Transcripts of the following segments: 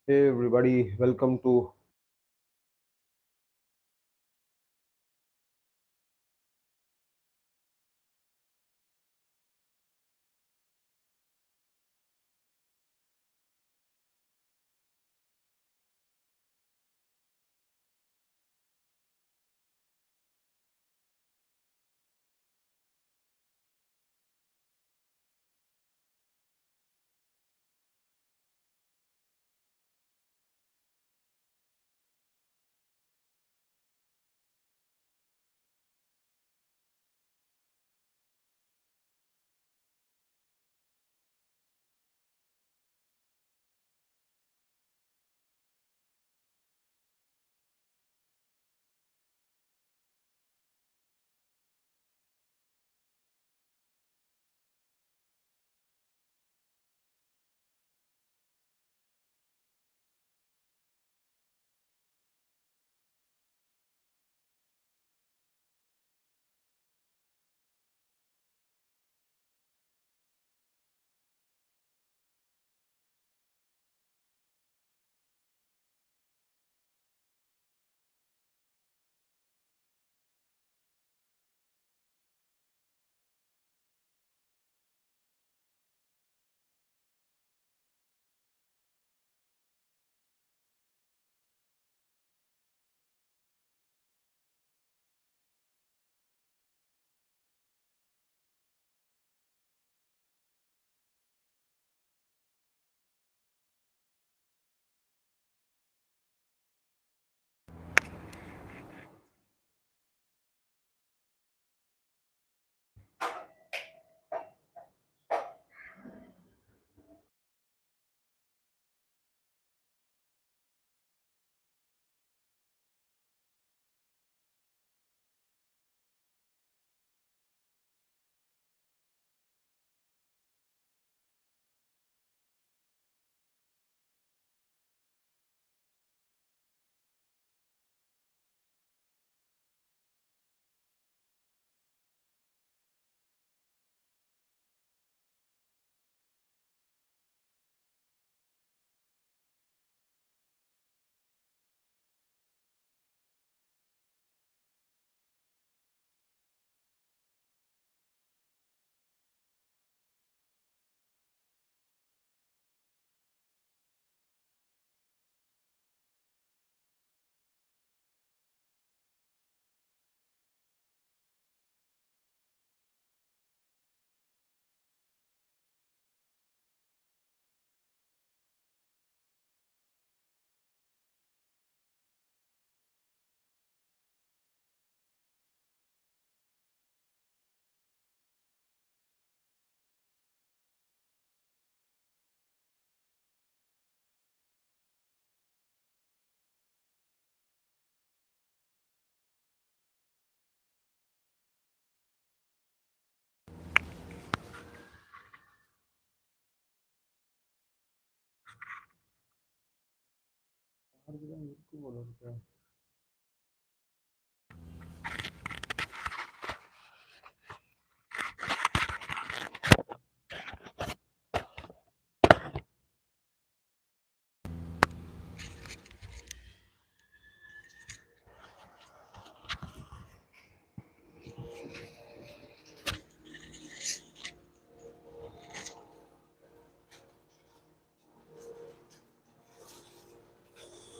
Hey everybody, welcome to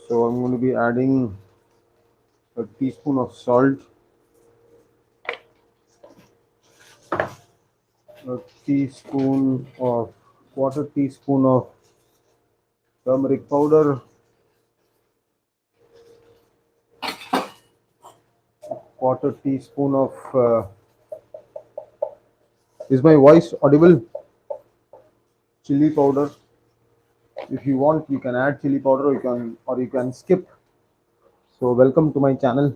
I'm going to be adding a teaspoon of salt, a teaspoon of quarter teaspoon of turmeric powder, quarter teaspoon of is my voice audible? Chili powder. If you want, you can add chili powder, or you can skip. So welcome to my channel.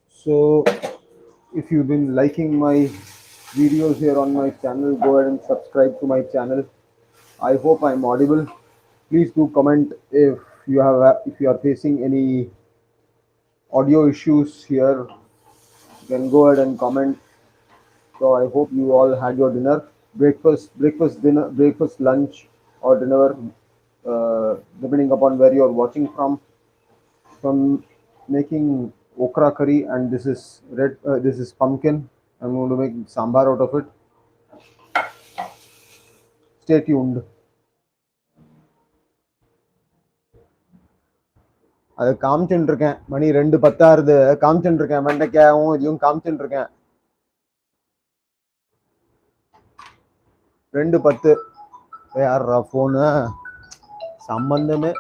So if you've been liking my videos here on my channel, go ahead and subscribe to my channel. I hope I'm audible. Please do comment if you are facing any audio issues here. You can go ahead and comment. So I hope you all had your dinner, breakfast, lunch. or dinner, depending upon where you're watching from. So I'm making okra curry, and this is red. This is pumpkin. I'm going to make sambar out of it. Stay tuned. அது காமிச்சுட்டு இருக்கேன். மணி 2:10 காமிச்சுட்டு இருக்கேன். வெண்டைக்காயும் இதையும் காமிச்சுட்டு இருக்கேன். 2:10. யாரா phone? சம்பந்தமே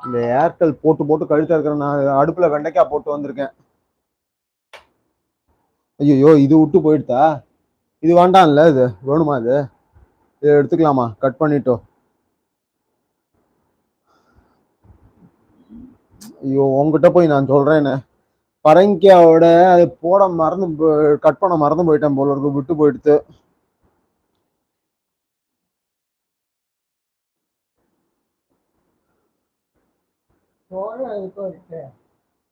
இந்த ஏர்டெல் போட்டு போட்டு கழுத்தா இருக்கிறேன். நான் அடுப்புல வெண்டைக்காய் போட்டு வந்திருக்கேன். ஐயோ, இது விட்டு போயிடுதா? இது வேண்டாம்ல, இது வேணுமா? இது இதை எடுத்துக்கலாமா கட் பண்ணிட்டோ? ஐயோ, உங்ககிட்ட போய் நான் சொல்றேன்னு பரங்கிக்காவோட அது போட மறந்து, கட் பண்ண மறந்து போயிட்டேன் போல இருக்கு, விட்டு போயிடுத்து.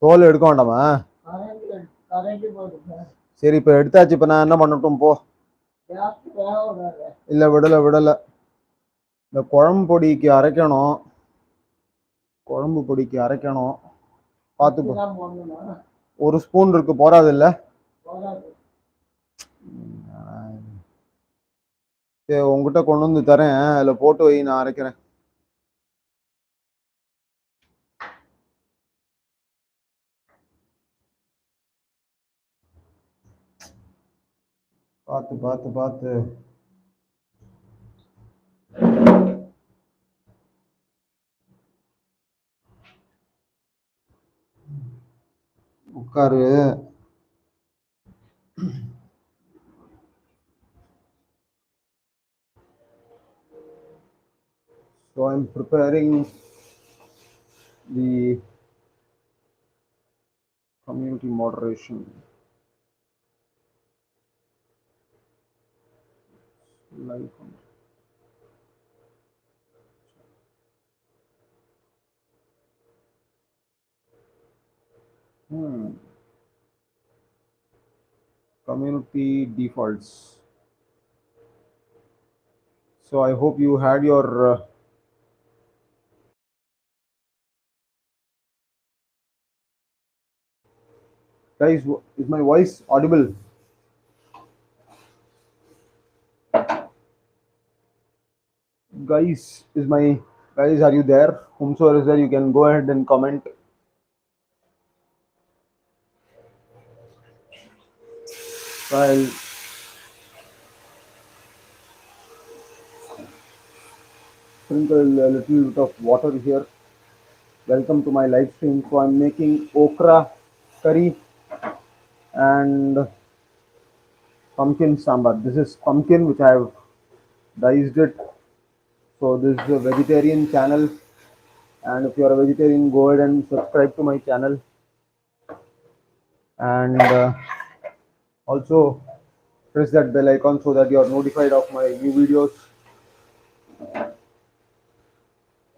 தோல் எடுக்க வேண்டாமா? சரி, இப்ப எடுத்தாச்சு. இப்ப நான் என்ன பண்ணட்டும்? போ. இல்ல, விடல விடல. இந்த குழம்பு பொடிக்கு அரைக்கணும். குழம்பு பொடிக்கு அரைக்கணும். பார்த்து ஒரு ஸ்பூன் இருக்கு, போறாது இல்ல? சரி, உங்ககிட்ட கொண்டு வந்து தரேன், அதுல போட்டு வை, நான் அரைக்கிறேன். பார்த்து பார்த்து பார்த்து. உட்காரு. So I'm preparing the community moderation. Live on. Community defaults. So I hope you had your guys. Is my voice audible? Guys, are you there? Whomsoever is there, you can go ahead and comment. I'll sprinkle a little bit of water here. Welcome to my live stream. So I'm making okra curry and pumpkin sambar. This is pumpkin which I have diced it. So this is a vegetarian channel, and if you are a vegetarian, go ahead and subscribe to my channel, and also press that bell icon so that you are notified of my new videos.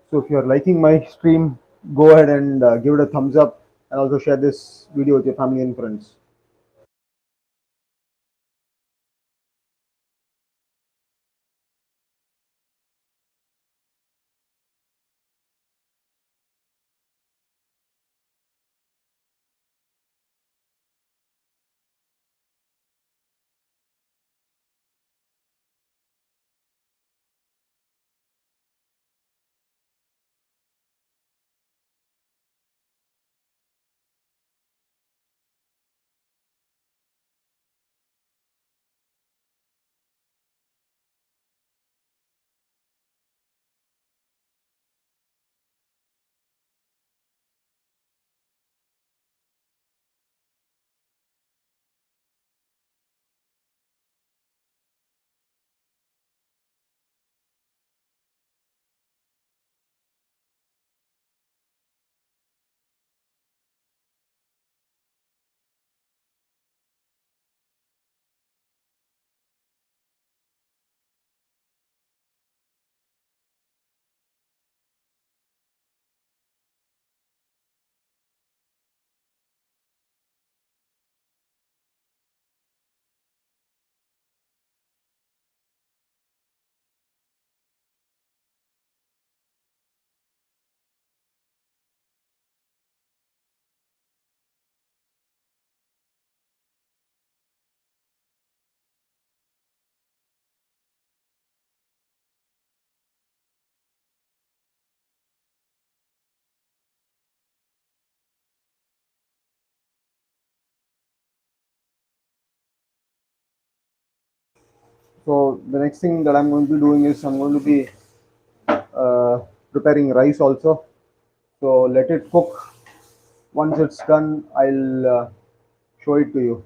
So if you are liking my stream, go ahead and give it a thumbs up, and also share this video with your family and friends. So the next thing that I'm going to be doing is I'm going to be preparing rice also. So let it cook. Once it's done, I'll show it to you.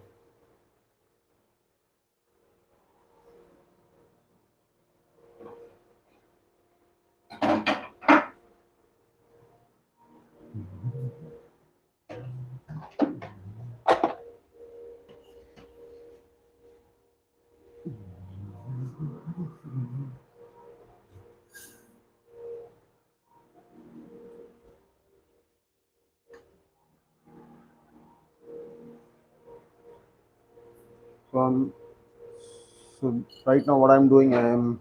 So, so right now what I'm doing, I'm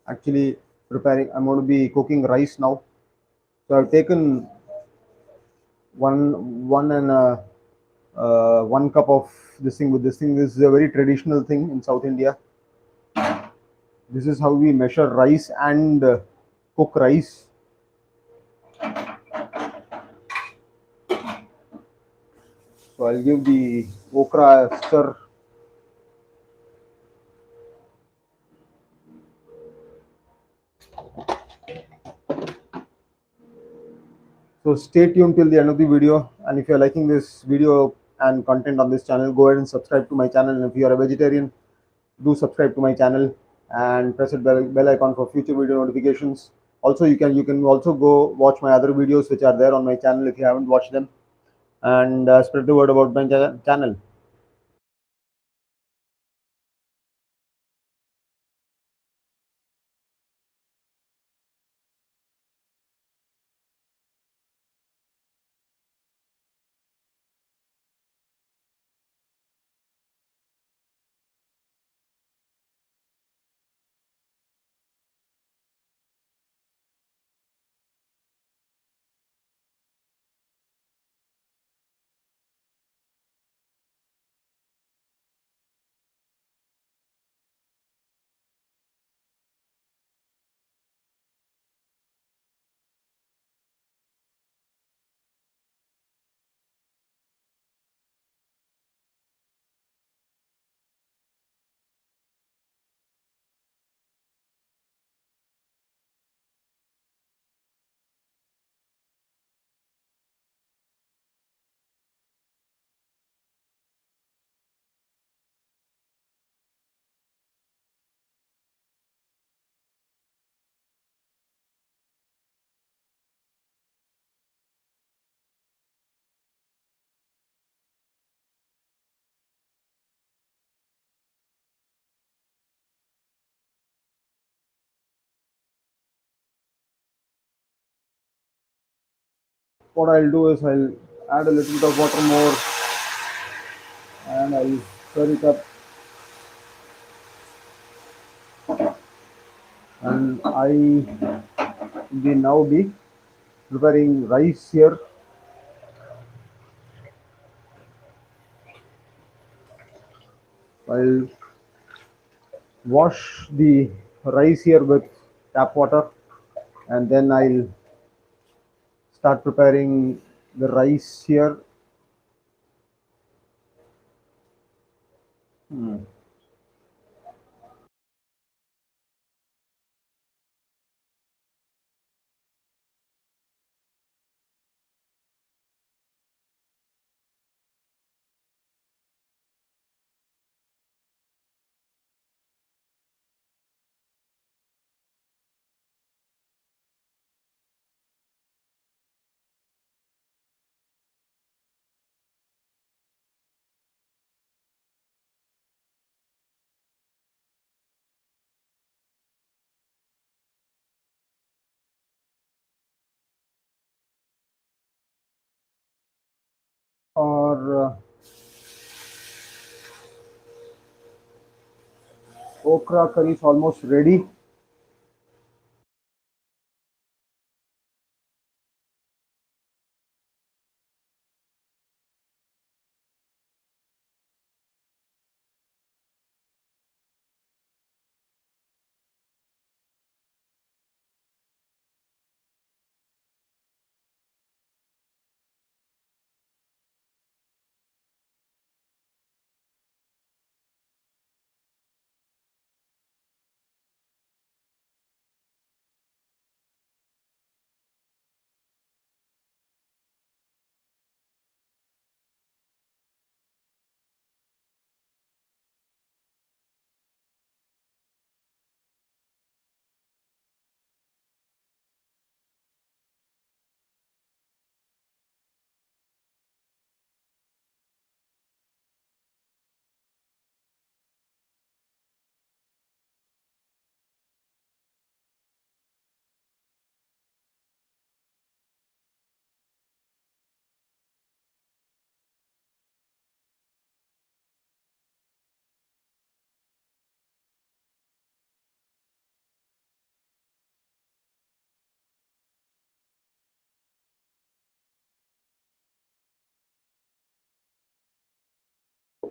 actually preparing. I'm going to be cooking rice now. So I've taken one and 1 cup of this thing. With this thing, this is a very traditional thing in South India. This is how we measure rice and cook rice. So I'll give the okra a stir. So stay tuned till the end of the video. And if you're liking this video and content on this channel, go ahead and subscribe to my channel. And if you're a vegetarian, do subscribe to my channel and press the bell icon for future video notifications. Also, you can also go watch my other videos which are there on my channel if you haven't watched them, and spread the word about my channel. What I'll do is I'll add a little bit of water more and I'll stir it up, and I will now be preparing rice here. I'll wash the rice here with tap water, and then I'll start preparing the rice here. Our okra curry is almost ready.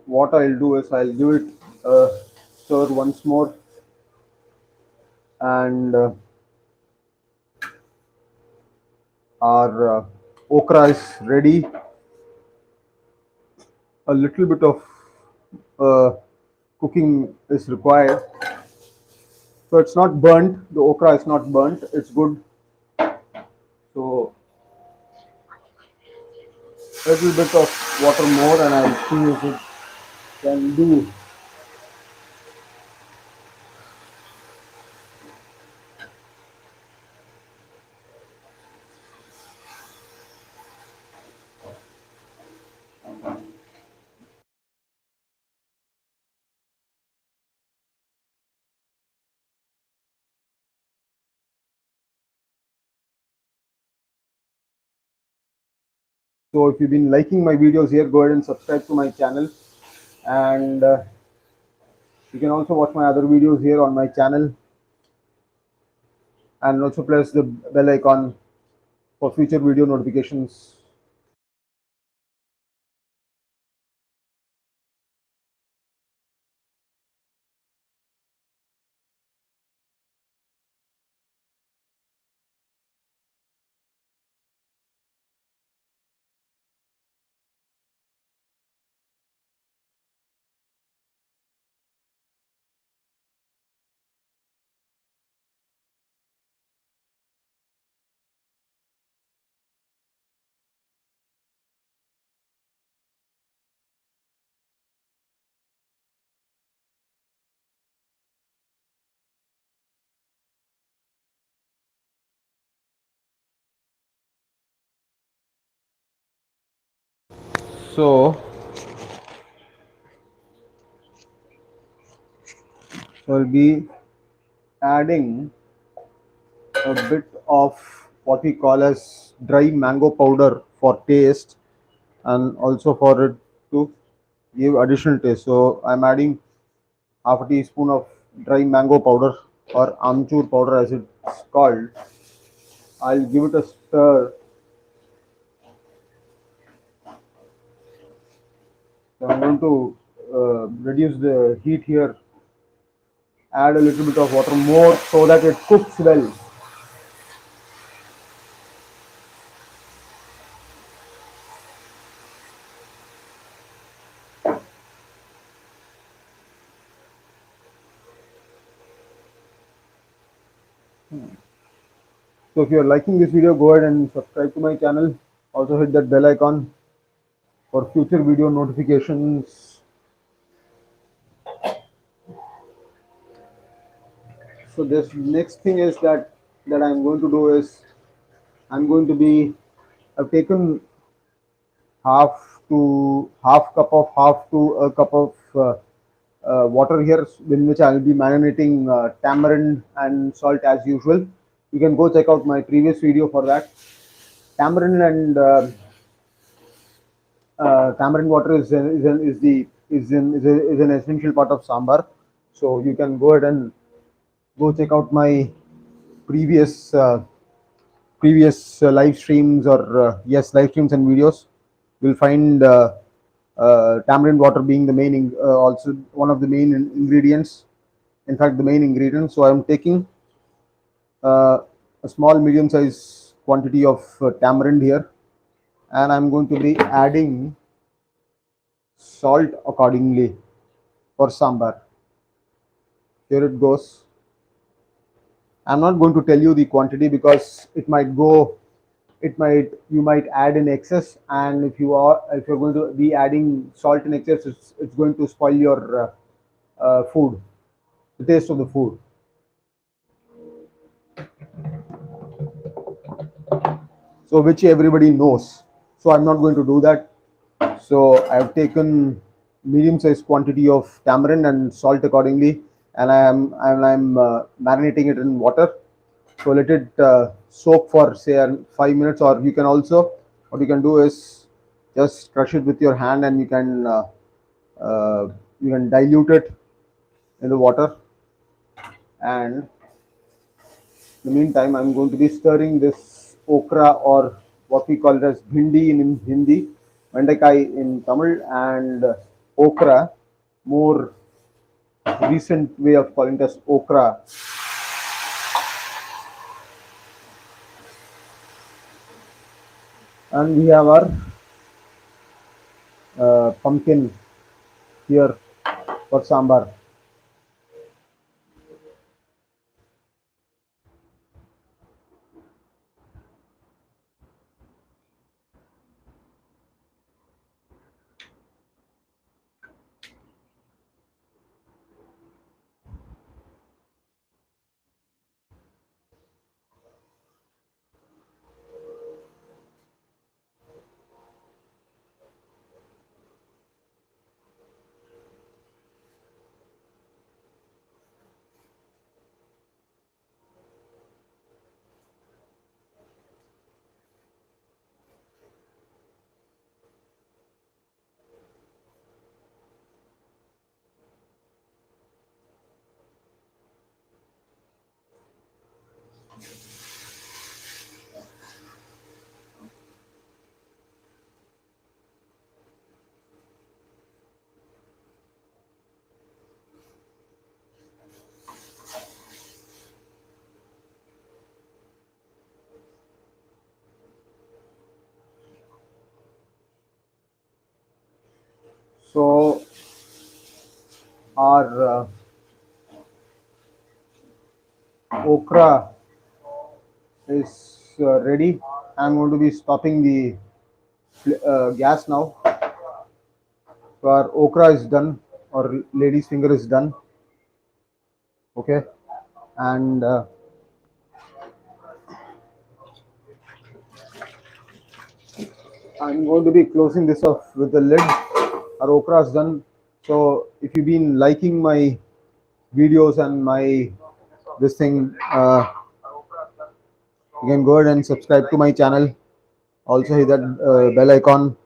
what I'll do is I'll give it a stir once more, and our okra is ready. A little bit of uh, cooking is required, so it's not burnt. The okra is not burnt. It's good. So a little bit of water more, and I'll see if it can do. So if you've been liking my videos here, go ahead and subscribe to my channel, and you can also watch my other videos here on my channel, and also press the bell icon for future video notifications. So we'll be adding a bit of what we call as dry mango powder for taste, and also for it to give additional taste. So I'm adding half a teaspoon of dry mango powder, or amchur powder as it's called. I'll give it a stir. So I'm going to reduce the heat here, add a little bit of water more so that it cooks well. So if you're liking this video, go ahead and subscribe to my channel. Also hit that bell icon for future video notifications. So this next thing is that I'm going to do is I'm going to be I've taken half to a cup of water here, in which I'll be marinating tamarind and salt as usual. You can go check out my previous video for that. Tamarind and tamarind water is an essential part of sambar. So you can go ahead and go check out my previous live streams, or yes, live streams and videos. You'll find tamarind water being the also one of the main ingredients. In fact, the main ingredient. So I'm taking uh, a small medium size quantity of tamarind here, and I'm going to be adding salt accordingly for sambar. Here it goes. I'm not going to tell you the quantity because you might add in excess, and if you're going to be adding salt in excess, it's going to spoil your food, the taste of the food. So which everybody knows. So I'm not going to do that. So I've taken medium sized quantity of tamarind and salt accordingly, and I'm marinating it in water. So let it soak for say 5 minutes, or you can also what you can do is just crush it with your hand, and uh, you can dilute it in the water. And in the meantime, I'm going to be stirring this okra, or what we call it as bhindi in Hindi, vendakai in Tamil, and okra, more recent way of calling it as okra. And we have our pumpkin here for sambar. So our okra is ready. I'm going to be stopping the gas now. So our okra is done, or lady's finger is done. Okay, and I'm going to be closing this off with the lid. Our okra is done. So if you've been liking my videos and my this thing, you can go ahead and subscribe to my channel. Also hit that bell icon.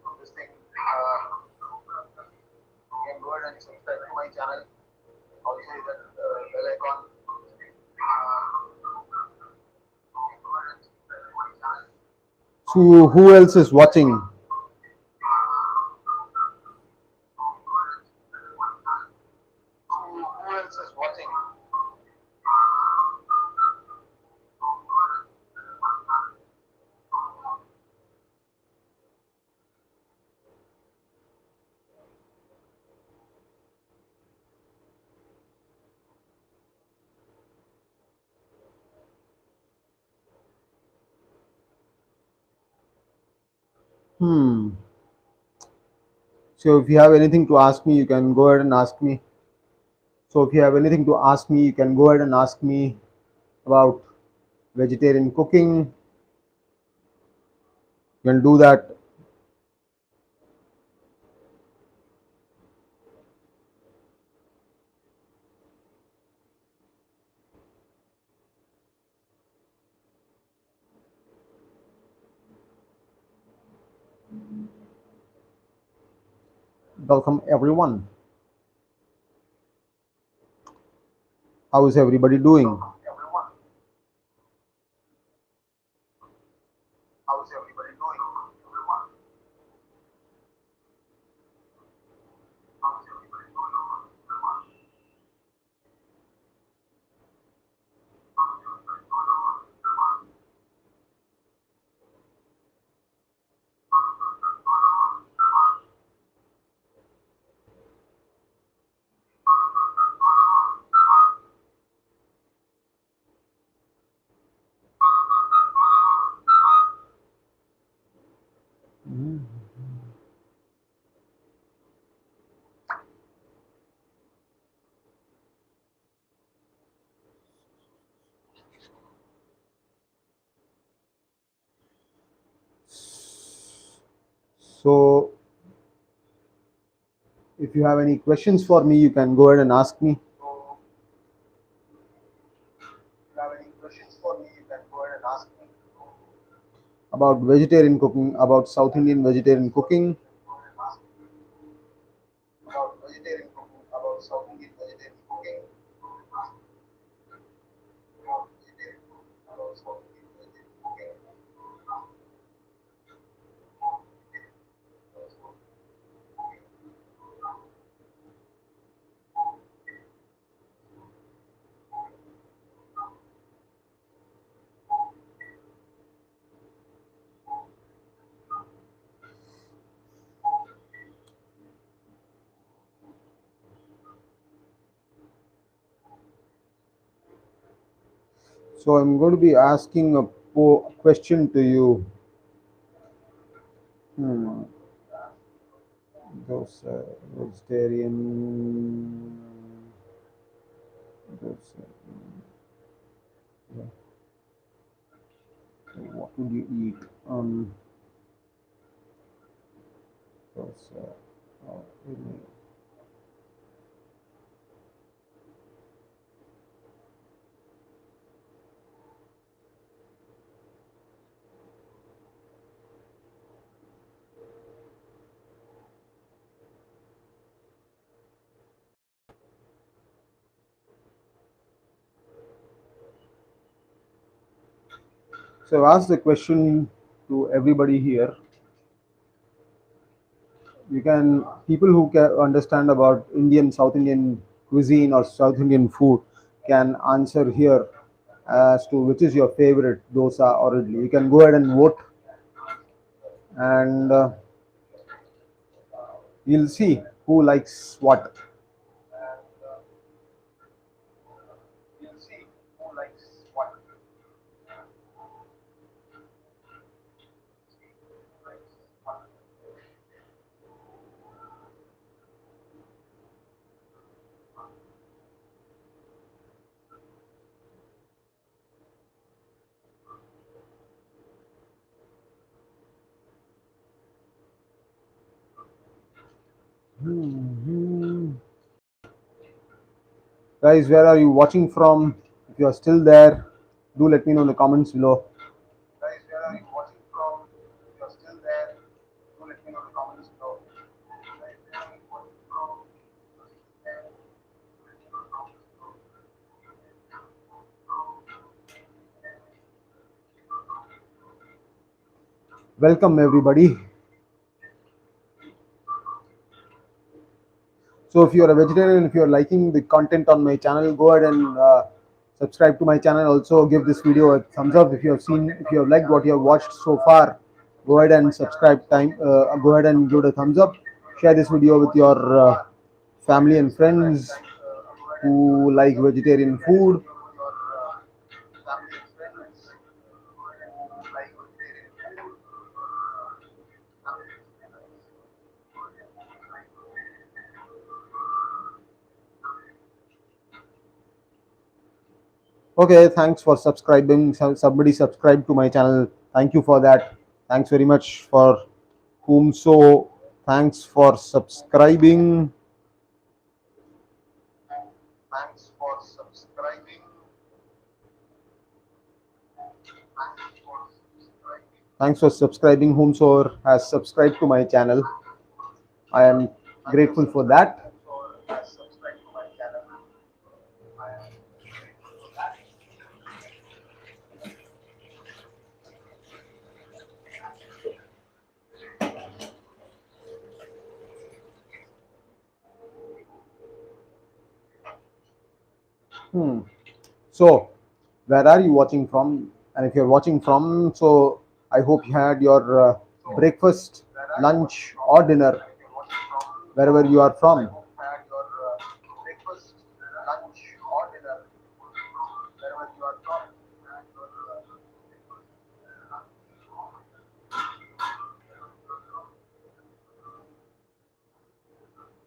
So who else is watching? Hmm. So if you have anything to ask me, you can go ahead and ask me. So if you have anything to ask me, you can go ahead and ask me about vegetarian cooking. You can do that. Welcome everyone. How is everybody doing? So if you have any questions for me, you can go ahead and ask me about vegetarian cooking, about South Indian vegetarian cooking. So I'm going to be asking a question to you. Hmm. Those vegetarian. Those. Yeah. So what would you eat? Those. Really. So I've asked the question to everybody here. You can people who can understand about Indian, South Indian cuisine or South Indian food can answer here as to which is your favorite dosa or idli. You can go ahead and vote, and you'll see who likes what. Mhm. Guys, where are you watching from? If you are still there, do let me know in the comments below. Welcome everybody. So if you're a vegetarian, if you're liking the content on my channel, go ahead and subscribe to my channel. Also give this video a thumbs up if you have seen, if you have liked what you have watched so far. Go ahead and subscribe. Go ahead and give it a thumbs up. Share this video with your family and friends who like vegetarian food. Okay, thanks for subscribing. Somebody subscribed to my channel. Thank you for that. Thanks very much for whom so. Thanks for subscribing. Thanks for subscribing. Whomsoever has subscribed to my channel, I am grateful for that. Hmm. So, where are you watching from? And if you're watching from, so I hope you had your breakfast, lunch, or dinner wherever you are from.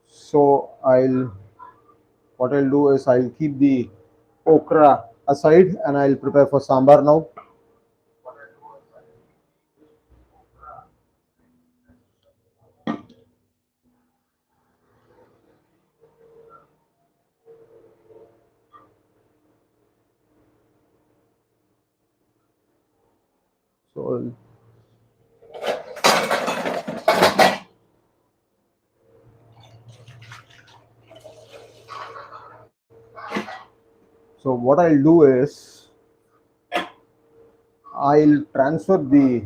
So, what I'll do is I'll keep the okra aside and I'll prepare for sambar now. So, so what I'll do is I'll transfer the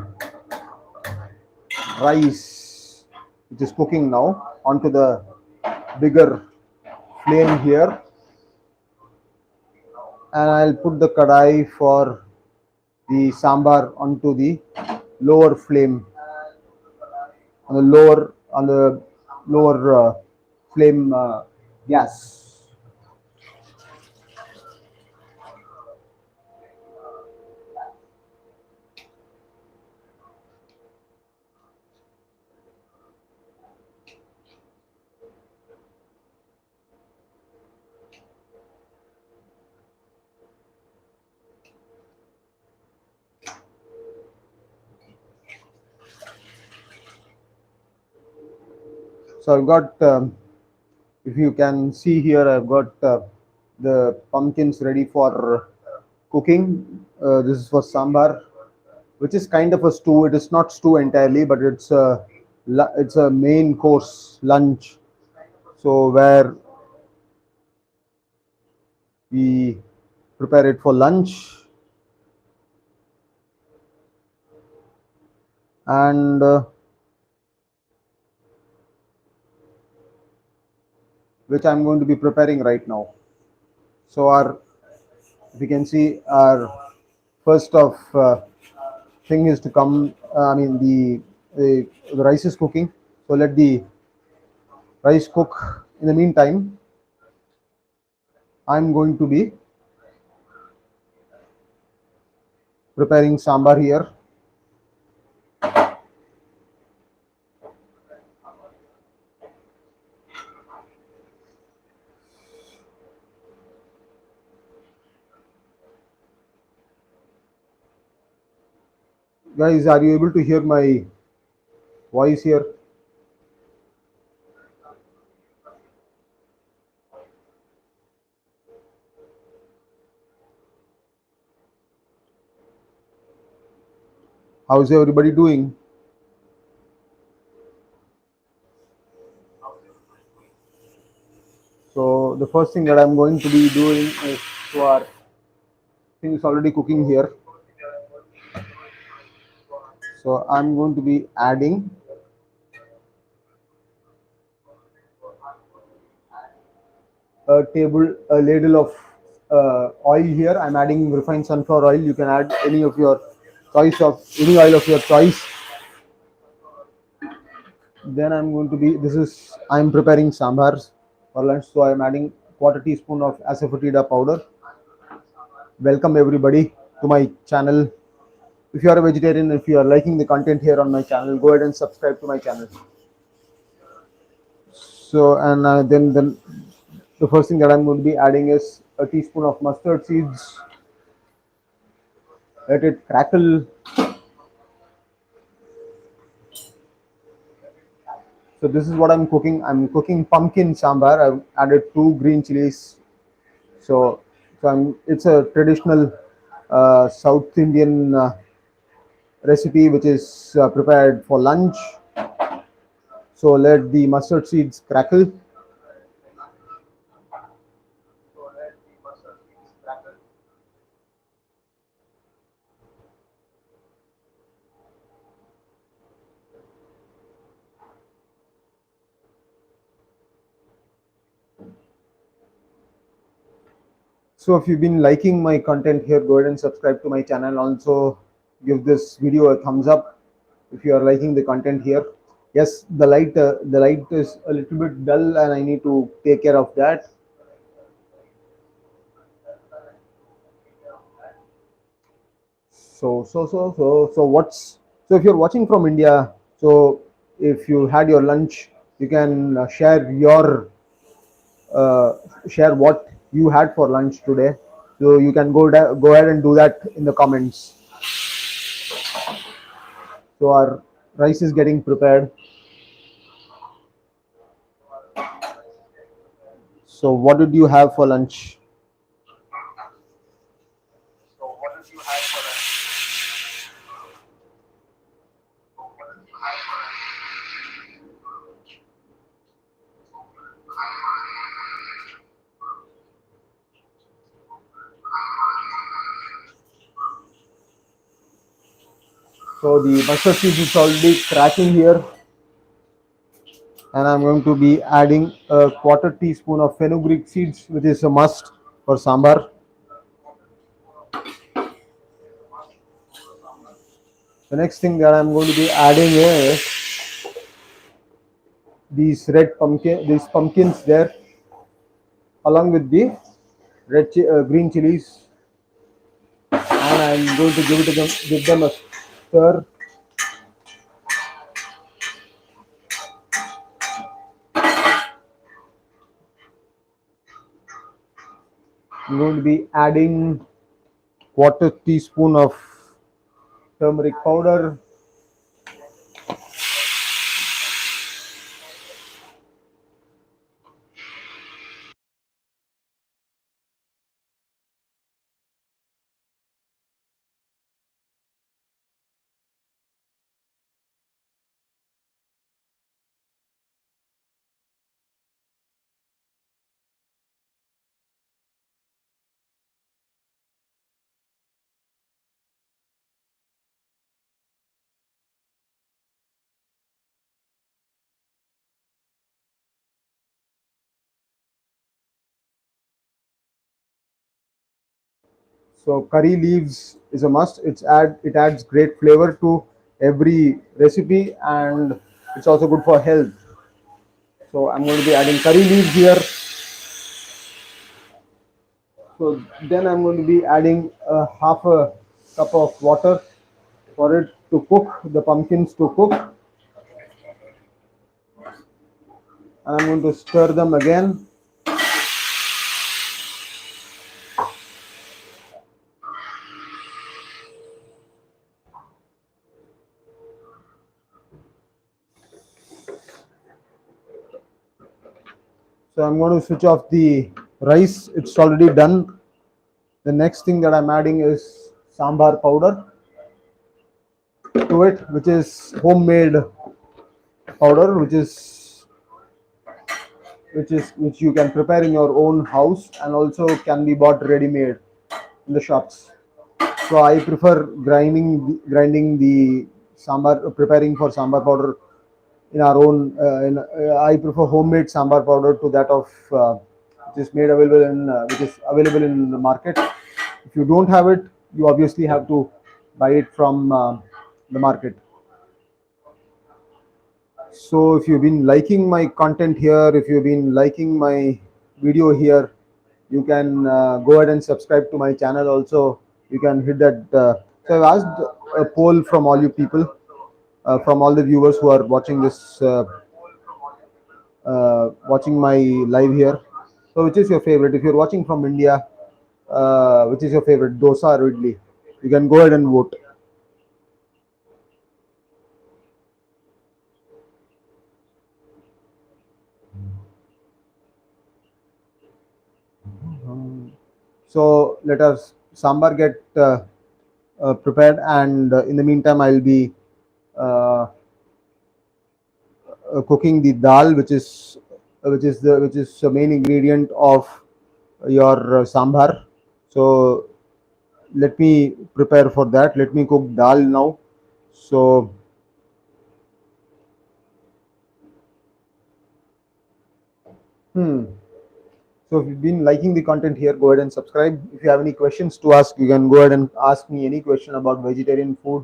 rice which is cooking now onto the bigger flame here, and I'll put the kadai for the sambar onto the lower flame, on the lower flame gas. So I've got, if you can see here, I've got the pumpkins ready for cooking. This is for sambar, which is kind of a stew. It is not stew entirely, but it's a main course lunch. So where we prepare it for lunch, and which I'm going to be preparing right now. So our, if you can see, our first of thing is to come. I mean the rice is cooking. So let the rice cook. In the meantime, I'm going to be preparing sambar here. Guys, are you able to hear my voice here? How's everybody doing? So the first thing that I'm going to be doing is, so our thing is already cooking here. So I'm going to be adding a ladle of oil here. I'm adding refined sunflower oil. You can add any of your choice of any oil of your choice. Then I'm going to be, I'm preparing sambars for lunch. So I'm adding quarter teaspoon of asafoetida powder. Welcome everybody to my channel. If you are a vegetarian, if you are liking the content here on my channel, go ahead and subscribe to my channel. So and then the first thing that I'm going to be adding is a teaspoon of mustard seeds. Let it crackle. So this is what I'm cooking. I'm cooking pumpkin sambar. I've added two green chilies. So, it's a traditional South Indian recipe which is prepared for lunch. So let the mustard seeds crackle. So if you've been liking my content here, go ahead and subscribe to my channel. Also, give this video a thumbs up if you are liking the content here. Yes, the light is a little bit dull, and I need to take care of that. So if you're watching from India, so if you had your lunch, you can uh, share what you had for lunch today. So you can go ahead and do that in the comments. So our rice is getting prepared. So what did you have for lunch? So the mustard seeds is already cracking here, and I'm going to be adding a quarter teaspoon of fenugreek seeds, which is a must for sambar. The next thing that I'm going to be adding is these pumpkins there, along with the green chilies, and I'm going to give them a stir. I'm going to be adding quarter teaspoon of turmeric powder, So curry leaves is a must. It adds great flavor to every recipe, and it's also good for health. So I'm going to be adding curry leaves here. So then I'm going to be adding half a cup of water for it to cook, the pumpkins to cook, and I'm going to stir them again. So I'm going to switch off the rice. It's already done. The next thing that I'm adding is sambar powder to it, which is homemade powder, which you can prepare in your own house and also can be bought ready made in the shops. So I prefer grinding the sambar, preparing for sambar powder in our own. I prefer homemade sambar powder to that of which is available in the market. If you don't have it, you obviously have to buy it from the market. So if you've been liking my content here, if you've been liking my video here, you can go ahead and subscribe to my channel. Also, you can hit that. So I've asked a poll from all you people, from all the viewers who are watching watching my live here. So which is your favorite? If you're watching from India, which is your favorite, dosa or idli? You can go ahead and vote. So let us sambar get prepared, and in the meantime, I'll be uh, cooking the dal, which is the main ingredient of your sambar. So let me prepare for that. Let me cook dal now. So hmm. So if you've been liking the content here, go ahead and subscribe. If you have any questions to ask, you can go ahead and ask me any question about vegetarian food.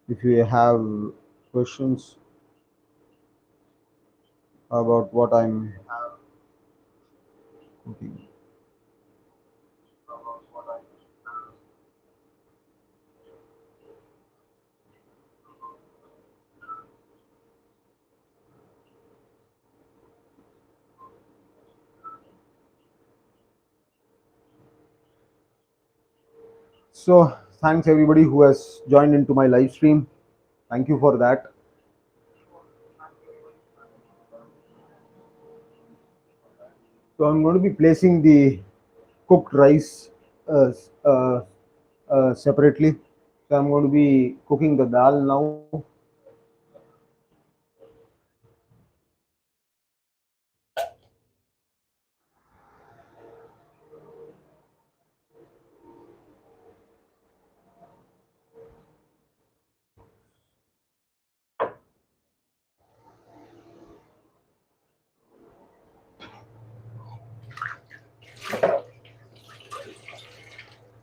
If you have questions about what I'm cooking. So thanks everybody who has joined into my live stream. Thank you for that. So I'm going to be placing the cooked rice uh, uh, separately. So I'm going to be cooking the dal now.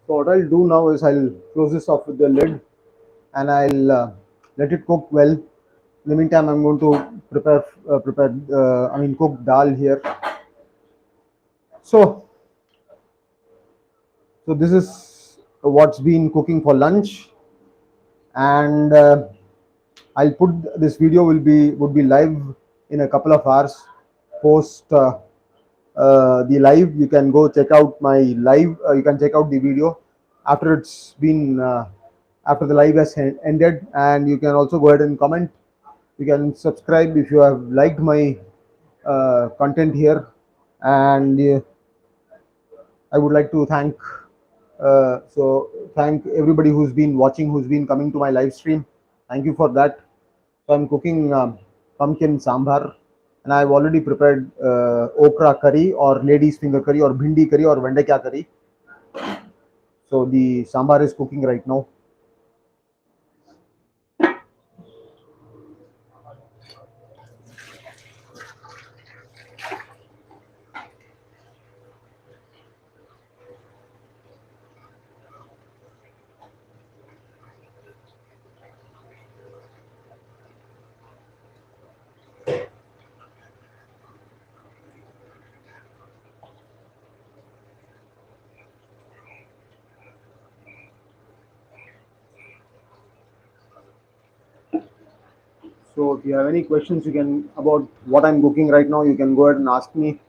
So what I'll do now is I'll close this off with the lid, and I'll let it cook well. In the meantime, I'm going to cook dal here. So this is what's been cooking for lunch, and I'll put this video would be live in a couple of hours post the live. You can go check out my live. You can check out the video after it's been after the live has ended, and you can also go ahead and comment. You can subscribe if you have liked my content here, and I would like to thank everybody who's been watching, who's been coming to my live stream. Thank you for that. So I'm cooking pumpkin sambar, and I've already prepared okra curry or lady's finger curry or bhindi curry or vendekya curry. So the sambar is cooking right now. So if you have any questions, you can about what I'm cooking right now, you can go ahead and ask me.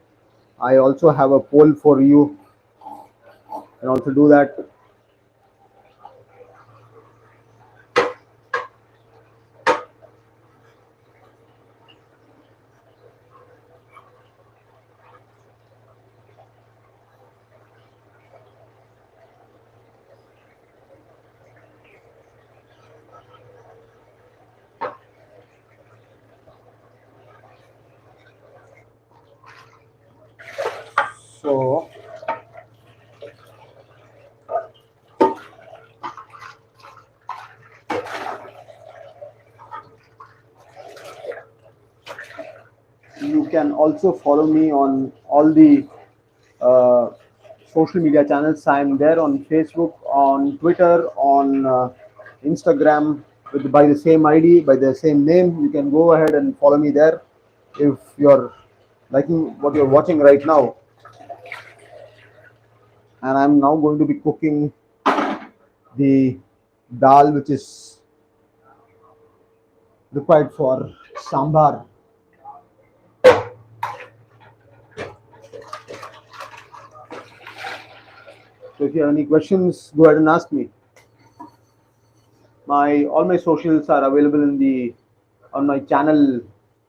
I also have a poll for you, and also do that. So you can also follow me on all the uh, social media channels. I'm there on Facebook, on Twitter, on Instagram by the same ID, by the same name. You can go ahead and follow me there if you're liking what you're watching right now. And I'm now going to be cooking the dal, which is required for sambar. So if you have any questions, go ahead and ask me. My all my socials are available in the on my channel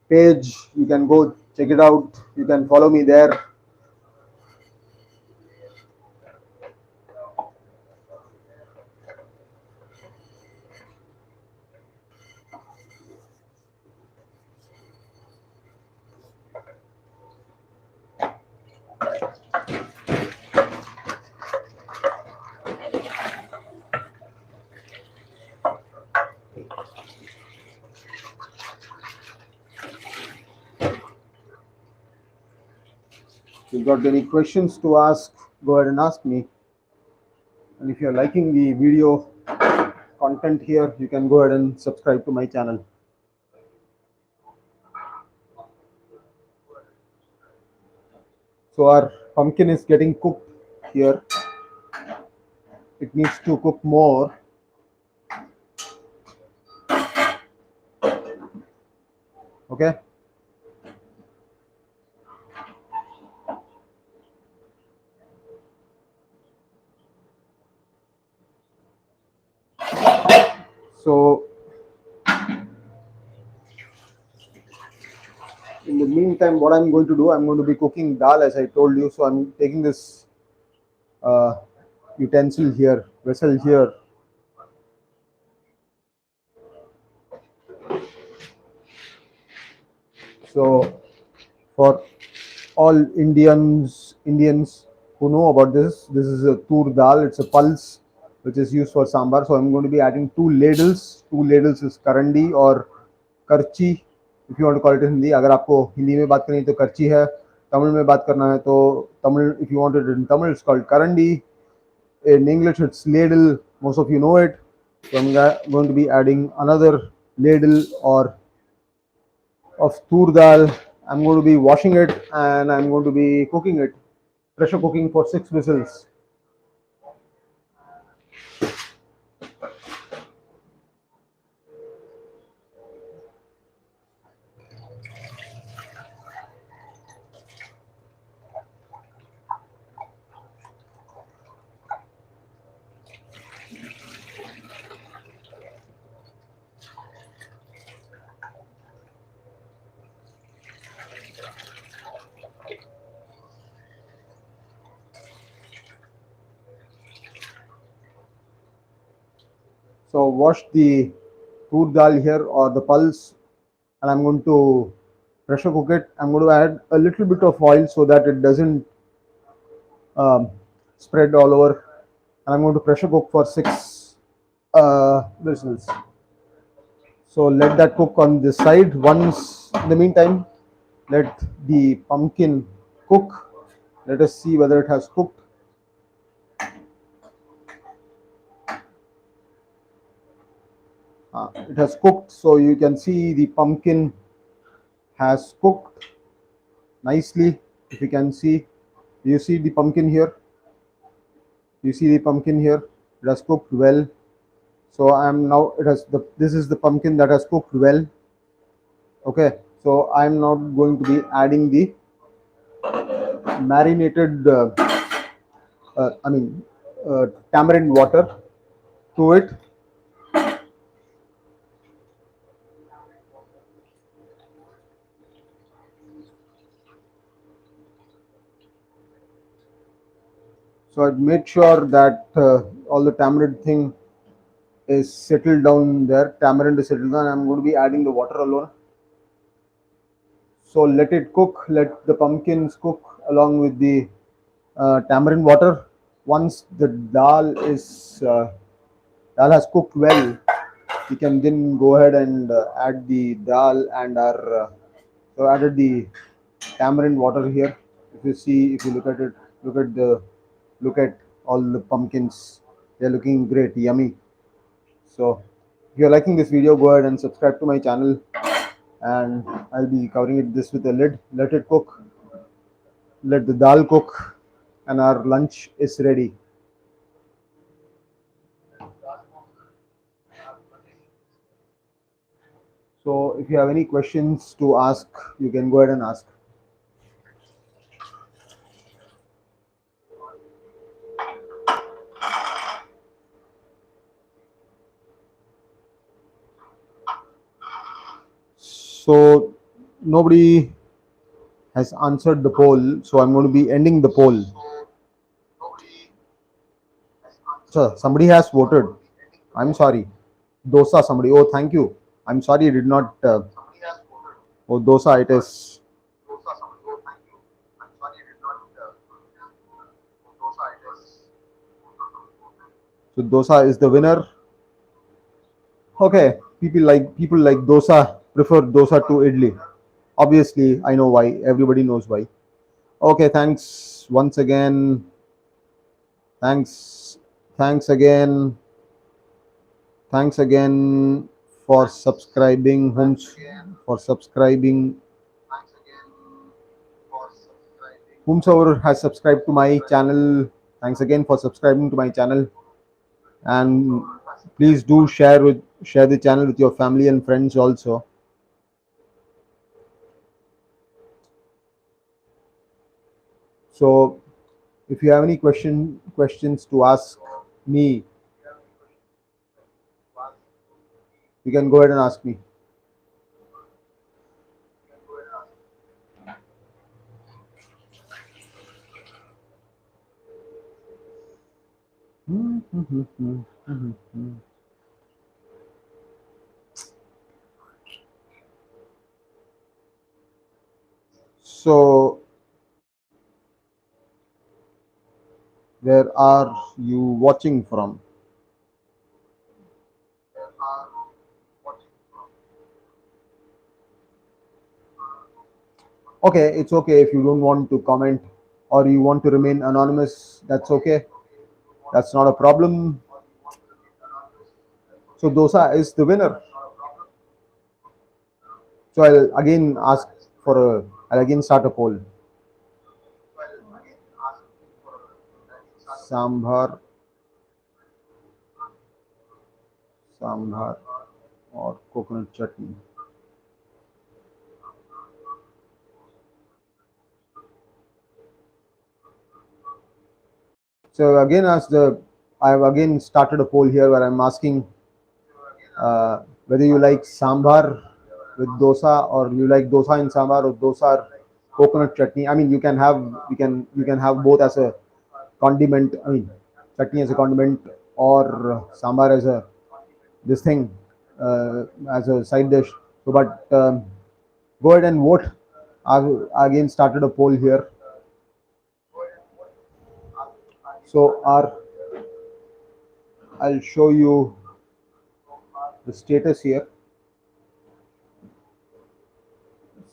page. You can go check it out. You can follow me there. If you've got any questions to ask, go ahead and ask me. And if you're liking the video content here, you can go ahead and subscribe to my channel. So our pumpkin is getting cooked here. It needs to cook more. Okay. So in the meantime, what I'm going to do, I'm going to be cooking dal as I told you. So I'm taking this uh, utensil here, vessel here. So for all Indians who know about this is a tur dal. It's a pulse which is used for sambar. So I'm going to be adding two ladles. Two ladles is karandi or karchi, if you want to call it in Hindi. अगर आपको हिंदी में बात करनी है तो करची है, तमिल में बात करना है तो Tamil, if you want it in Tamil it's called karandi. In English it's ladle. Most of you know it. So I'm going to be adding another ladle or of tur dal. I'm going to be washing it and I'm going to be cooking it, pressure cooking for 6 whistles. So wash the tur dal here or the pulse, and I'm going to pressure cook it. I'm going to add a little bit of oil so that it doesn't um, spread all over. and I'm going to pressure cook for 6 whistles. So let that cook on this side. Once in the meantime, let the pumpkin cook. Let us see whether it has cooked. It has cooked, so you can see the pumpkin has cooked nicely. If you can see, you see the pumpkin here. You see the pumpkin here. It has cooked well. So I am now. It has the. This is the pumpkin that has cooked well. Okay. So I am not going to be adding the marinated. I mean, tamarind water to it. So I made sure that all the tamarind thing is settled down there. Tamarind is settled down. I'm going to be adding the water alone. So let it cook. Let the pumpkins cook along with the tamarind water. Once the dal has cooked well, we can then go ahead and add the dal and our so added the tamarind water here. If you see, if you look at it, look at the look at all the pumpkins. They're looking great, yummy. So if you're liking this video, go ahead and subscribe to my channel, and I'll be covering it this with a lid. Let it cook. Let the dal cook, and our lunch is ready. So if you have any questions to ask, you can go ahead and ask. So nobody has answered the poll, so I'm going to be ending the poll. So somebody has voted. I'm sorry. Dosa, somebody. Oh, thank you. I'm sorry, I did not. Oh, dosa, it is. So dosa is the winner. Okay, people like dosa. Prefer dosa to idli. Obviously, I know why. Everybody knows why. Okay, thanks once again. Thanks, thanks again. Thanks again for subscribing. For subscribing. Whomsoever has subscribed to my channel. Thanks again for subscribing to my channel. And please do share the channel with your family and friends also. So if you have any questions to ask me, you can go ahead and ask me. So where are you watching from? Okay, it's okay if you don't want to comment or you want to remain anonymous. That's okay. That's not a problem. So dosa is the winner. So I'll again ask for a. I'll again start a poll. Sambar, sambar, or coconut chutney. So again, I have again started a poll here where I'm asking whether you like sambar with dosa or you like dosa in sambar or dosa or coconut chutney. I mean, you can have both as a condiment. I mean, chutney as a condiment or sambar as a this thing as a side dish. So, but go ahead and vote. I've again started a poll here. So our I'll show you the status here.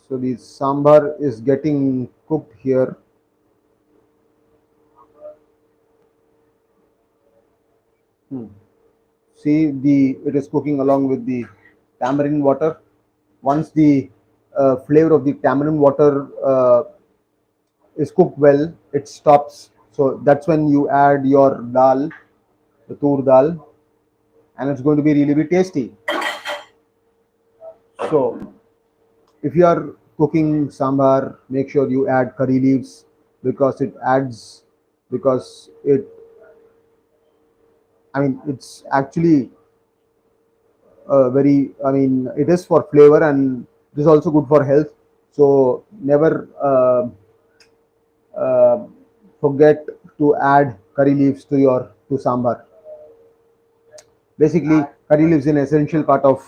So the sambar is getting cooked here. Hmm. See, the it is cooking along with the tamarind water. Once the flavor of the tamarind water is cooked well, it stops. So that's when you add your dal, the tur dal, and it's going to be really be tasty. So if you are cooking sambar, make sure you add curry leaves because it adds because it I mean it's actually very it is for flavor and it is also good for health. So never uh, forget to add curry leaves to your to sambar. Basically, curry leaves is an essential part of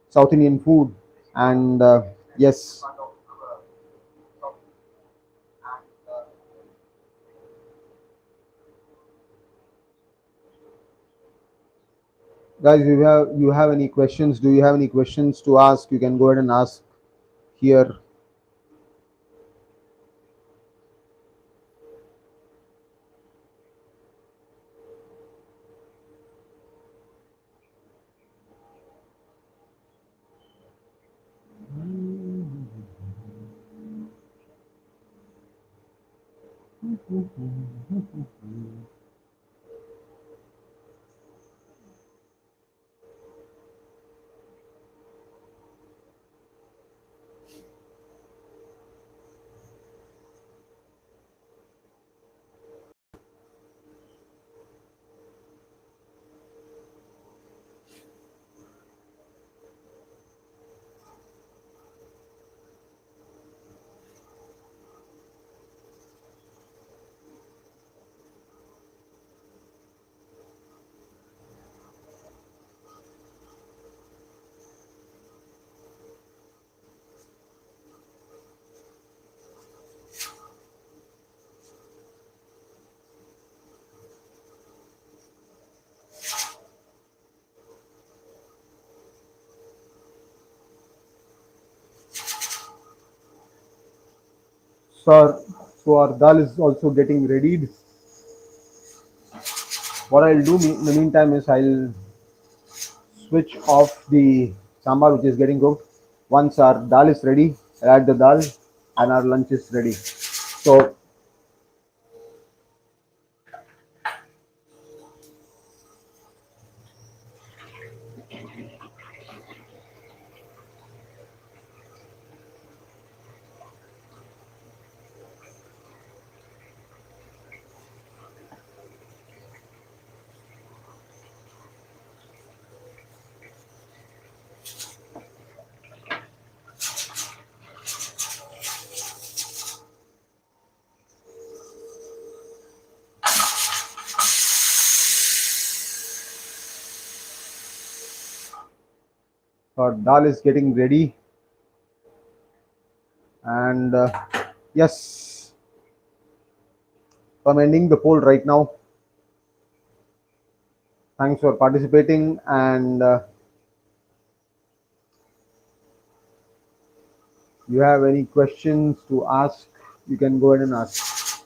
South Indian food, and yes, guys, you have any questions? Do you have any questions to ask? You can go ahead and ask here. So, so our dal is also getting ready. What I'll do in the meantime is I'll switch off the sambar which is getting cooked. Once our dal is ready, I'll add the dal and our lunch is ready. So our dal is getting ready, and yes, I'm ending the poll right now. Thanks for participating, and you have any questions to ask, you can go ahead and ask.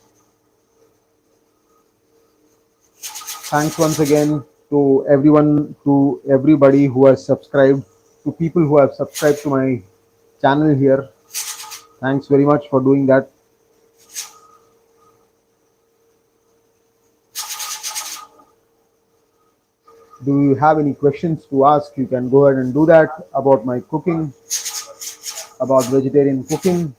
Thanks once again to everyone, to everybody who has subscribed, to people who have subscribed to my channel here. Thanks very much for doing that. Do you have any questions to ask? You can go ahead and do that about my cooking, about vegetarian cooking.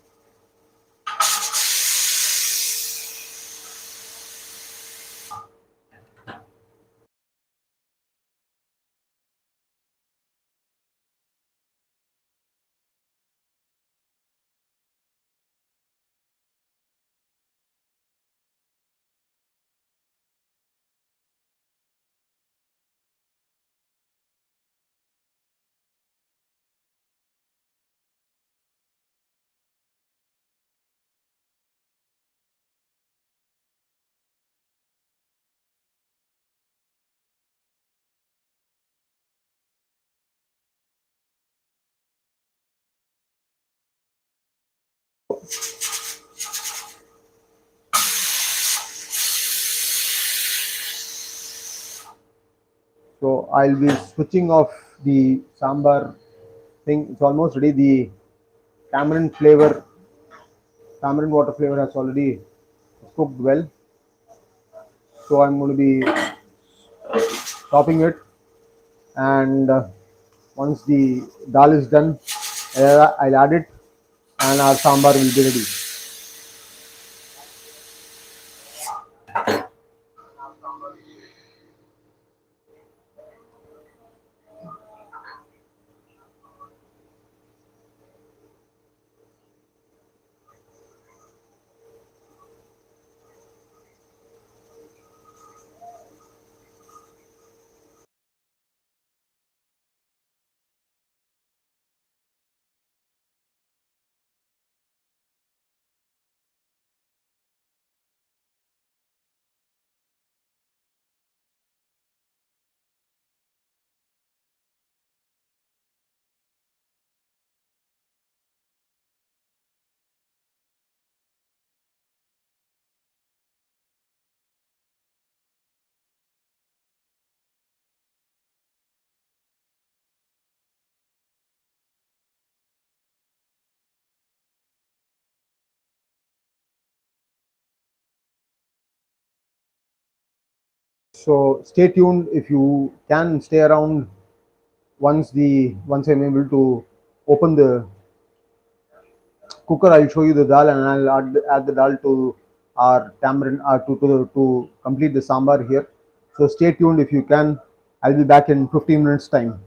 So I'll be switching off the sambar thing. It's almost ready. The tamarind flavor, tamarind water flavor has already cooked well. So I'm going to be topping it, and once the dal is done, I'll add it, and our sambar will be ready. So stay tuned. If you can stay around, once I'm able to open the cooker, I'll show you the dal, and I'll add the dal to our tamarind to complete the sambar here. So stay tuned if you can. I'll be back in 15 minutes time.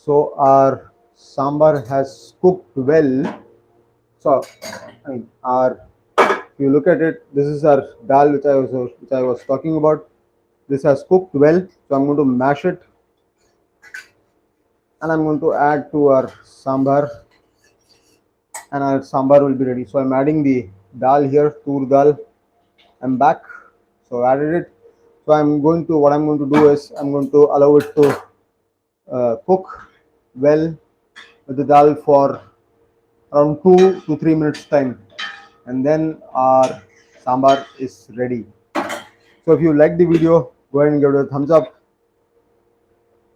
So our sambar has cooked well. So I mean, our if you look at it, this is our dal which I was talking about. This has cooked well, so I'm going to mash it and I'm going to add to our sambar, and our sambar will be ready. So I'm adding the dal here, tur dal. I'm back. So I added it. So what I'm going to do is I'm going to allow it to cook well with the dal for around 2 to 3 minutes time, and then our sambar is ready. So if you like the video, go ahead and give it a thumbs up,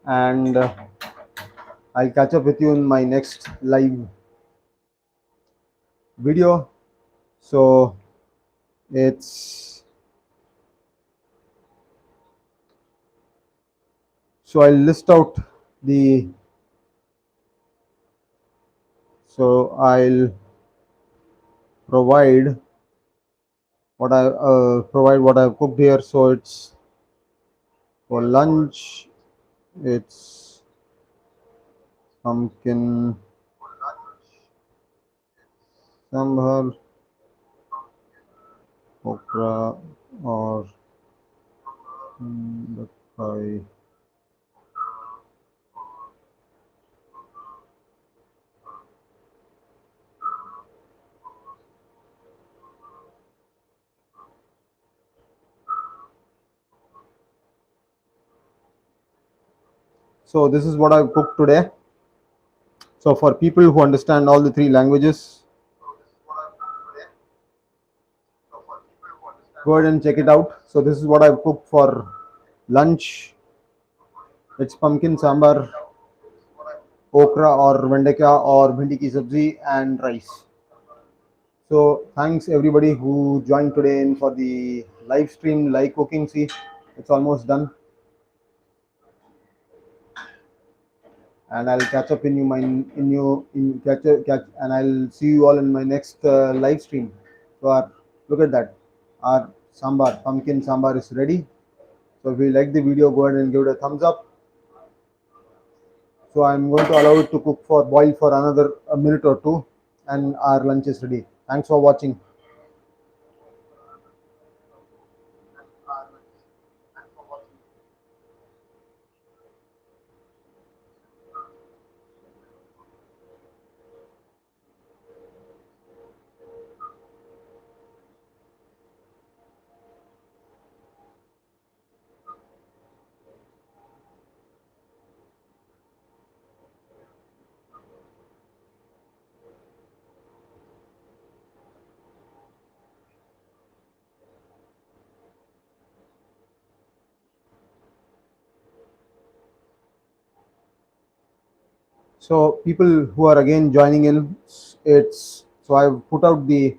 and I'll catch up with you in my next live video. So it's so I'll list out the so I'll provide what I've cooked here. So it's for lunch. It's pumpkin sambar, okra, or the pie. So this is what I've cooked today. So for people who understand all the three languages, go ahead and check it out. So this is what I've cooked for lunch. It's pumpkin sambar, okra or vendeka or bhindi ki sabzi, and rice. So thanks everybody who joined today in for the live stream live cooking. See, it's almost done, and I'll catch up in you in catch, and I'll see you all in my next live stream. So look at that, our sambar pumpkin sambar is ready. So if you like the video, go ahead and give it a thumbs up. So I'm going to allow it to boil for another a minute or two, and our lunch is ready. Thanks for watching. So people who are again joining in, it's so I've put out the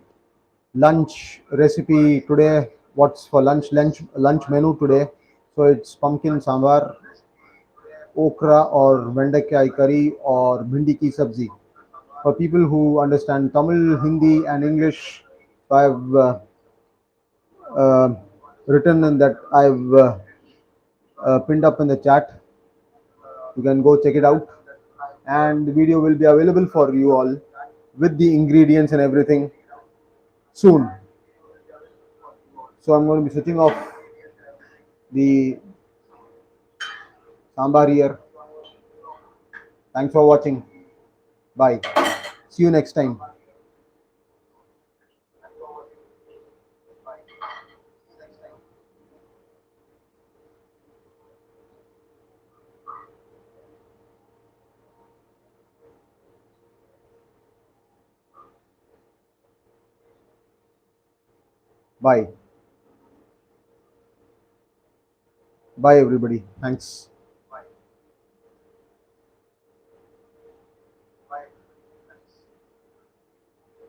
lunch recipe today. What's for lunch menu today? So it's pumpkin sambar, okra or vendakai curry or bhindi ki sabzi. For people who understand Tamil, Hindi, and English, so I've uh, written in that I've pinned up in the chat. You can go check it out, and the video will be available for you all with the ingredients and everything soon. So I'm going to be switching off the sambar here. Thanks for watching. Bye. See you next time. Bye. Bye, everybody. Thanks.